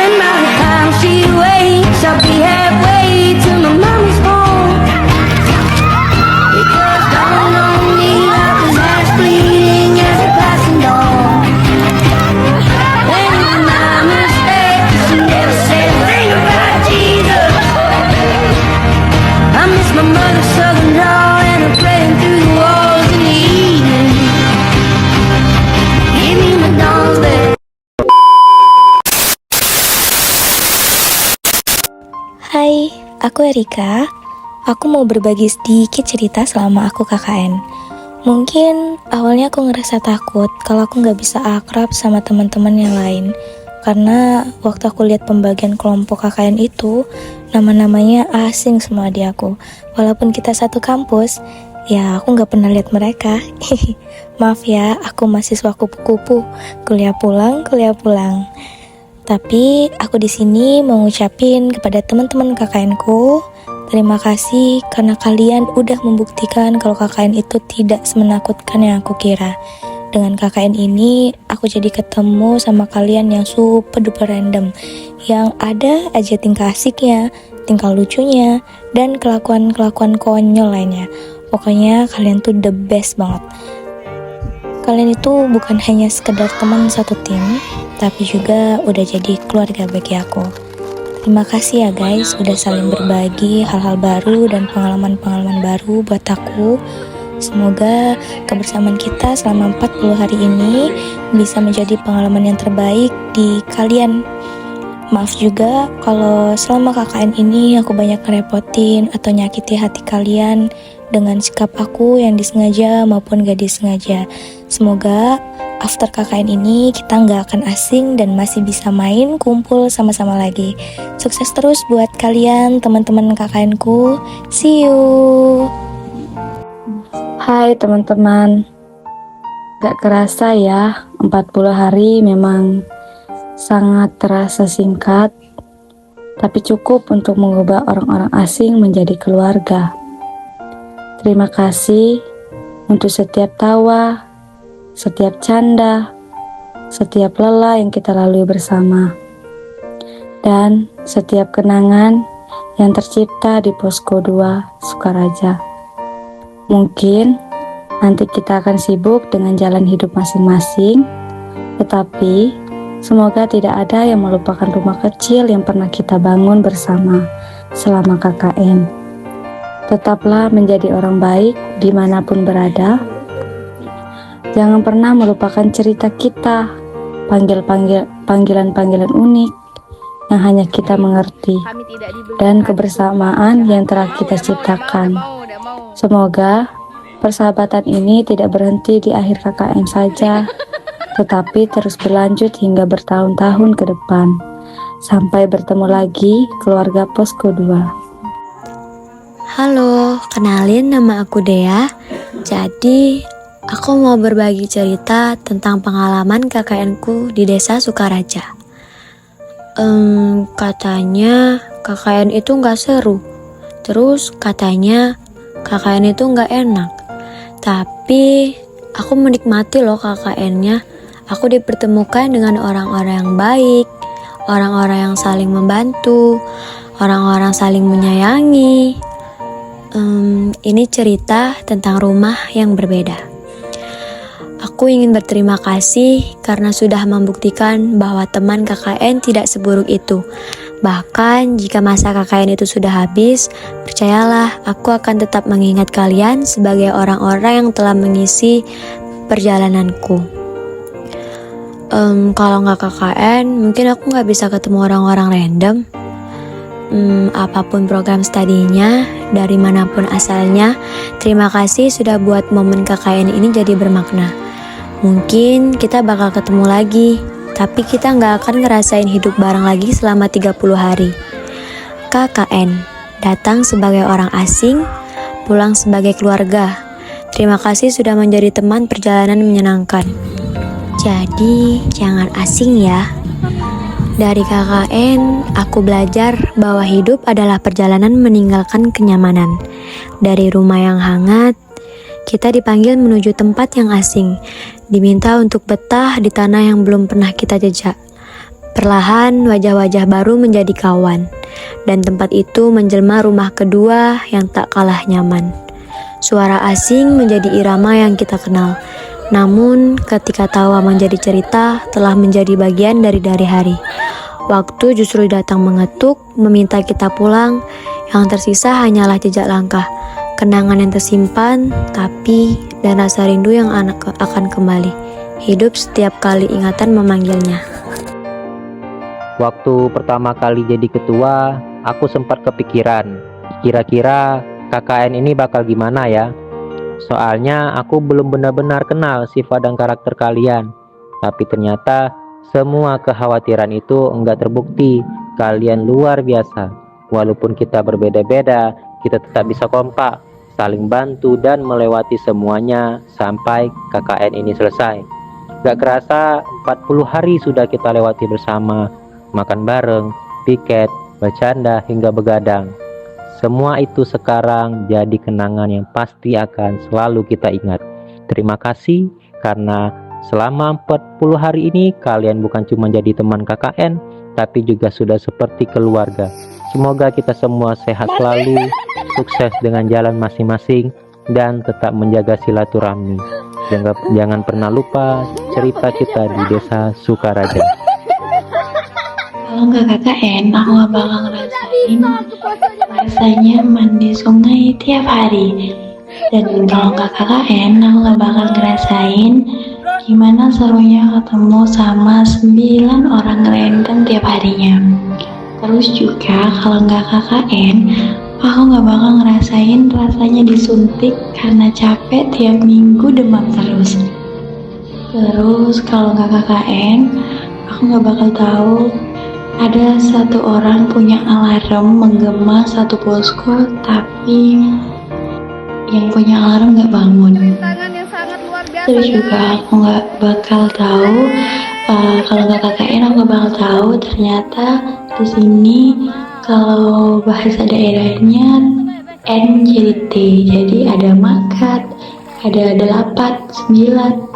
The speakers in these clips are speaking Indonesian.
And by the time she wakes, I'll be halfway to my mommy's home. Because dawn on me like an ass bleeding as a passing dawn. And in my mistakes, she never said a thing about Jesus. I miss my mother's southern drawl and her praying through the walls in the evening. Give me my dawn's bed. Hai, aku Erika. Aku mau berbagi sedikit cerita selama aku KKN. Mungkin awalnya aku ngerasa takut kalau aku nggak bisa akrab sama teman-teman yang lain. Karena waktu aku lihat pembagian kelompok KKN itu, nama-namanya asing semua di aku. Walaupun kita satu kampus, ya aku nggak pernah lihat mereka. Maaf ya, aku mahasiswa kupu-kupu. Kuliah pulang. Tapi aku di sini mau ngucapin kepada teman-teman KKN-ku, terima kasih karena kalian udah membuktikan kalau KKN itu tidak semenakutkan yang aku kira. Dengan KKN ini, aku jadi ketemu sama kalian yang super duper random, yang ada aja tingkah asiknya, tingkah lucunya, dan kelakuan-kelakuan konyol lainnya. Pokoknya kalian tuh the best banget. Kalian itu bukan hanya sekedar teman satu tim, tapi juga udah jadi keluarga bagi aku. Terima kasih ya guys, udah saling berbagi hal-hal baru dan pengalaman-pengalaman baru buat aku. Semoga kebersamaan kita selama 40 hari ini bisa menjadi pengalaman yang terbaik di kalian. Maaf juga kalau selama KKN ini aku banyak ngerepotin atau nyakiti hati kalian dengan sikap aku yang disengaja maupun gak disengaja. Semoga after KKN ini kita nggak akan asing dan masih bisa main kumpul sama-sama lagi. Sukses terus buat kalian teman-teman KKN-ku. See you. Hai teman-teman. Gak kerasa ya, 40 hari memang sangat terasa singkat, tapi cukup untuk mengubah orang-orang asing menjadi keluarga. Terima kasih untuk setiap tawa, setiap canda, setiap lelah yang kita lalui bersama, dan setiap kenangan yang tercipta di Posko 2 Sukaraja. Mungkin nanti kita akan sibuk dengan jalan hidup masing-masing, tetapi semoga tidak ada yang melupakan rumah kecil yang pernah kita bangun bersama selama KKN. Tetaplah menjadi orang baik dimanapun berada. Jangan pernah melupakan cerita kita, panggilan-panggilan unik yang hanya kita mengerti, dan kebersamaan yang telah kita ciptakan. Semoga persahabatan ini tidak berhenti di akhir KKN saja, tetapi terus berlanjut hingga bertahun-tahun ke depan. Sampai bertemu lagi keluarga Posko 2. Halo, kenalin nama aku Dea. Jadi, aku mau berbagi cerita tentang pengalaman KKN-ku di desa Sukaraja. Katanya KKN itu gak seru. Terus katanya KKN itu gak enak. Tapi, aku menikmati loh KKN-nya. Aku dipertemukan dengan orang-orang yang baik, orang-orang yang saling membantu, orang-orang saling menyayangi. Ini cerita tentang rumah yang berbeda. Aku ingin berterima kasih karena sudah membuktikan bahwa teman KKN tidak seburuk itu. Bahkan jika masa KKN itu sudah habis, percayalah aku akan tetap mengingat kalian sebagai orang-orang yang telah mengisi perjalananku. Kalau nggak KKN, mungkin aku nggak bisa ketemu orang-orang random. Apapun program studinya, dari manapun asalnya, terima kasih sudah buat momen KKN ini jadi bermakna. Mungkin kita bakal ketemu lagi, tapi kita nggak akan ngerasain hidup bareng lagi selama 30 hari. KKN, datang sebagai orang asing, pulang sebagai keluarga. Terima kasih sudah menjadi teman perjalanan menyenangkan. Jadi, jangan asing ya. Dari KKN, aku belajar bahwa hidup adalah perjalanan meninggalkan kenyamanan. Dari rumah yang hangat, kita dipanggil menuju tempat yang asing, diminta untuk betah di tanah yang belum pernah kita jejak. Perlahan, wajah-wajah baru menjadi kawan, dan tempat itu menjelma rumah kedua yang tak kalah nyaman. Suara asing menjadi irama yang kita kenal. Namun, ketika tawa menjadi cerita, telah menjadi bagian dari hari. Waktu justru datang mengetuk, meminta kita pulang. Yang tersisa hanyalah jejak langkah, kenangan yang tersimpan, tapi dan rasa rindu yang akan kembali. Hidup setiap kali ingatan memanggilnya. Waktu pertama kali jadi ketua, aku sempat kepikiran, kira-kira KKN ini bakal gimana ya? Soalnya aku belum benar-benar kenal sifat dan karakter kalian. Tapi ternyata semua kekhawatiran itu enggak terbukti. Kalian luar biasa. Walaupun kita berbeda-beda, kita tetap bisa kompak, saling bantu dan melewati semuanya sampai KKN ini selesai. Gak kerasa 40 hari sudah kita lewati bersama, makan bareng, piket, bercanda hingga begadang. Semua itu sekarang jadi kenangan yang pasti akan selalu kita ingat. Terima kasih karena selama 40 hari ini kalian bukan cuma jadi teman KKN, tapi juga sudah seperti keluarga. Semoga kita semua sehat selalu, sukses dengan jalan masing-masing, dan tetap menjaga silaturahmi. Jangan pernah lupa cerita kita di Desa Sukaraja. Kalau nggak KKN, aku nggak bakal ngerasain rasanya mandi sungai tiap hari. Dan kalau nggak KKN, aku nggak bakal ngerasain gimana serunya ketemu sama 9 orang random tiap harinya. Terus juga kalau nggak KKN, aku nggak bakal ngerasain rasanya disuntik karena capek tiap minggu demam terus. Terus kalau nggak KKN, aku nggak bakal tahu ada satu orang punya alarm menggema satu posko, tapi yang punya alarm nggak bangun. Terus juga aku nggak bakal tahu kalau nggak KKN, aku nggak bakal tahu ternyata di sini kalau bahasa daerahnya N jadi T, jadi ada makat, ada 8, 9.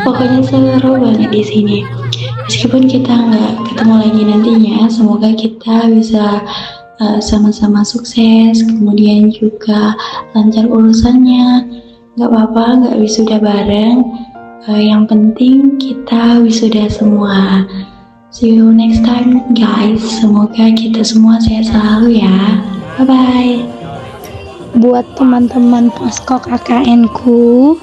Pokoknya seru banget di sini. Meskipun kita nggak ketemu lagi nantinya, semoga kita bisa sama-sama sukses, kemudian juga lancar urusannya. Nggak apa-apa, nggak wisuda bareng. Yang penting kita wisuda semua. See you next time guys. Semoga kita semua sehat selalu ya. Bye-bye. Buat teman-teman posko KKN ku,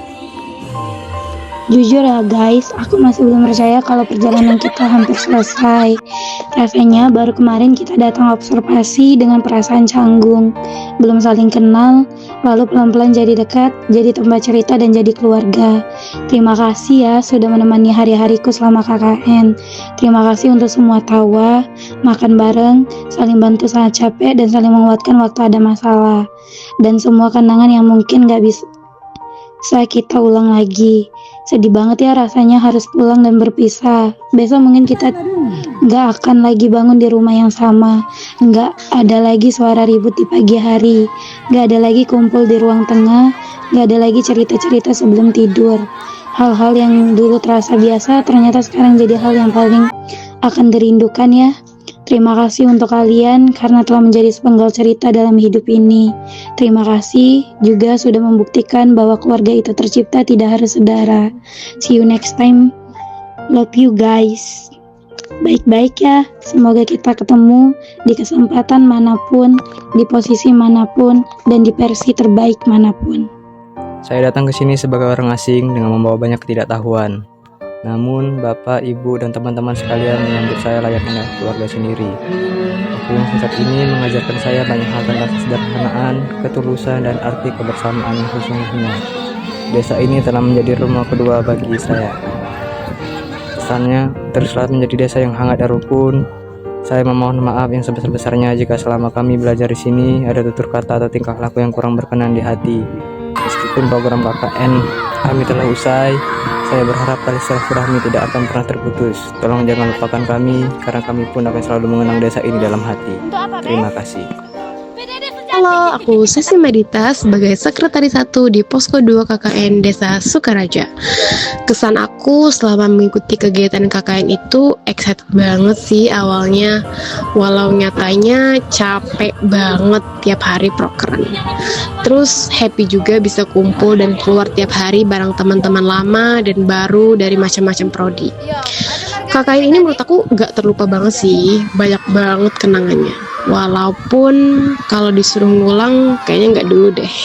jujur ya guys, aku masih belum percaya kalau perjalanan kita hampir selesai. Rasanya baru kemarin kita datang observasi dengan perasaan canggung, belum saling kenal, lalu pelan-pelan jadi dekat, jadi tempat cerita dan jadi keluarga. Terima kasih ya sudah menemani hari-hariku selama KKN. Terima kasih untuk semua tawa, makan bareng, saling bantu saat capek dan saling menguatkan waktu ada masalah. Dan semua kenangan yang mungkin gak bisa kita ulang lagi. Sedih banget ya rasanya harus pulang dan berpisah. Besok mungkin kita gak akan lagi bangun di rumah yang sama. Gak ada lagi suara ribut di pagi hari. Gak ada lagi kumpul di ruang tengah. Gak ada lagi cerita-cerita sebelum tidur. Hal-hal yang dulu terasa biasa ternyata sekarang jadi hal yang paling akan dirindukan ya. Terima kasih untuk kalian karena telah menjadi sepenggal cerita dalam hidup ini. Terima kasih juga sudah membuktikan bahwa keluarga itu tercipta tidak harus saudara. See you next time. Love you guys. Baik-baik ya. Semoga kita ketemu di kesempatan manapun, di posisi manapun, dan di versi terbaik manapun. Saya datang ke sini sebagai orang asing dengan membawa banyak ketidaktahuan. Namun, Bapak, Ibu, dan teman-teman sekalian menyambut saya layaknya keluarga sendiri. Waktu yang singkat ini mengajarkan saya banyak hal tentang kesederhanaan, ketulusan, dan arti kebersamaan yang sesungguhnya. Desa ini telah menjadi rumah kedua bagi saya. Kesannya, teruslah menjadi desa yang hangat dan rukun. Saya memohon maaf yang sebesar-besarnya jika selama kami belajar di sini ada tutur kata atau tingkah laku yang kurang berkenan di hati. Meskipun meskipun program KKN kami telah usai, saya berharap tali silaturahmi tidak akan pernah terputus. Tolong jangan lupakan kami, karena kami pun akan selalu mengenang desa ini dalam hati. Terima kasih. Halo, aku Sesi Medita sebagai Sekretaris 1 di Posko 2 KKN Desa Sukaraja. Kesan aku selama mengikuti kegiatan KKN itu excited banget sih awalnya, walau nyatanya capek banget tiap hari prokeran. Terus happy juga bisa kumpul dan keluar tiap hari bareng teman-teman lama dan baru dari macam-macam prodi. KKN ini menurut aku gak terlupa banget sih, banyak banget kenangannya. Walaupun kalau disuruh ngulang kayaknya nggak dulu deh.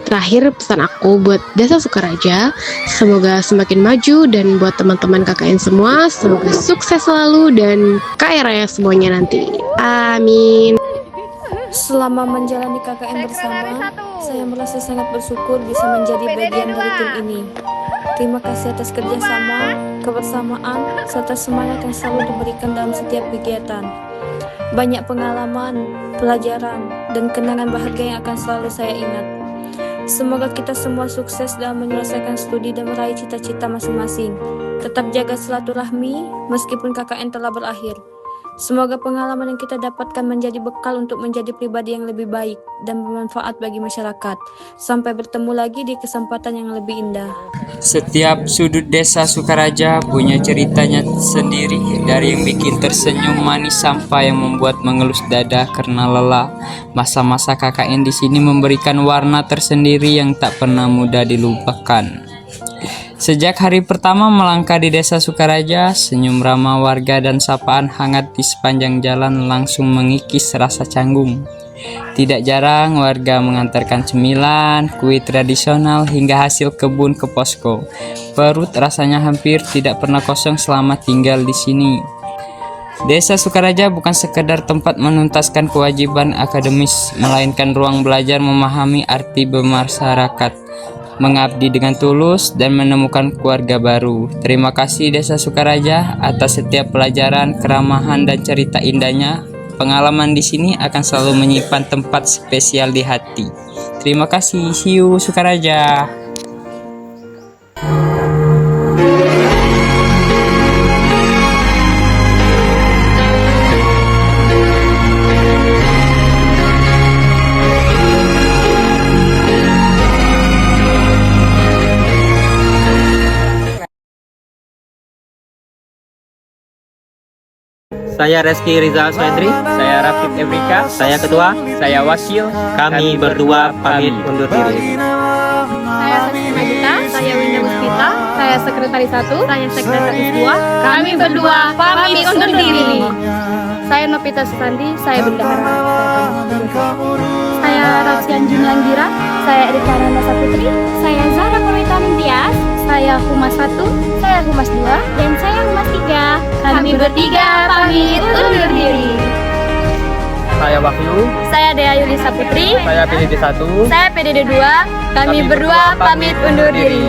Terakhir pesan aku buat Desa Sukaraja, semoga semakin maju, dan buat teman-teman KKN semua semoga sukses selalu dan kaya raya semuanya nanti. Amin. Selama menjalani KKN bersama, saya merasa sangat bersyukur bisa menjadi bagian dari tim ini. Terima kasih atas kerjasama, kebersamaan, serta semangat yang selalu diberikan dalam setiap kegiatan. Banyak pengalaman, pelajaran, dan kenangan bahagia yang akan selalu saya ingat. Semoga kita semua sukses dalam menyelesaikan studi dan meraih cita-cita masing-masing. Tetap jaga silaturahmi meskipun KKN telah berakhir. Semoga pengalaman yang kita dapatkan menjadi bekal untuk menjadi pribadi yang lebih baik dan bermanfaat bagi masyarakat. Sampai bertemu lagi di kesempatan yang lebih indah. Setiap sudut desa Sukaraja punya ceritanya sendiri, dari yang bikin tersenyum manis sampai yang membuat mengelus dada karena lelah. Masa-masa KKN di sini memberikan warna tersendiri yang tak pernah mudah dilupakan. Sejak hari pertama melangkah di Desa Sukaraja, senyum ramah warga dan sapaan hangat di sepanjang jalan langsung mengikis rasa canggung. Tidak jarang warga mengantarkan cemilan, kue tradisional, hingga hasil kebun ke posko. Perut rasanya hampir tidak pernah kosong selama tinggal di sini. Desa Sukaraja bukan sekedar tempat menuntaskan kewajiban akademis, melainkan ruang belajar memahami arti bermasyarakat, mengabdi dengan tulus, dan menemukan keluarga baru. Terima kasih Desa Sukaraja atas setiap pelajaran, keramahan, dan cerita indahnya. Pengalaman di sini akan selalu menyimpan tempat spesial di hati. Terima kasih. See you Sukaraja. Saya Reski Rizal Swendri, saya Rafif Evrika, saya ketua, saya wakil. Kami berdua pamit undur diri. Saya Sesi Medita, saya Winda Muspita, saya Sekretaris 1, saya Sekretaris 2. Kami berdua pamit undur diri. Saya Novita Susanti, saya bendahara. Saya Rasian Jumlangira, saya Erika Nanda Saputri, saya Zara Korwita Nintias, saya Humas 1, saya Humas 2, dan saya Humas 3. Kami bertiga pamit undur diri. Saya Wahyu, Saya Dea Yulisa Putri, saya PDD 1. saya PDD 2. Kami berdua pamit undur diri.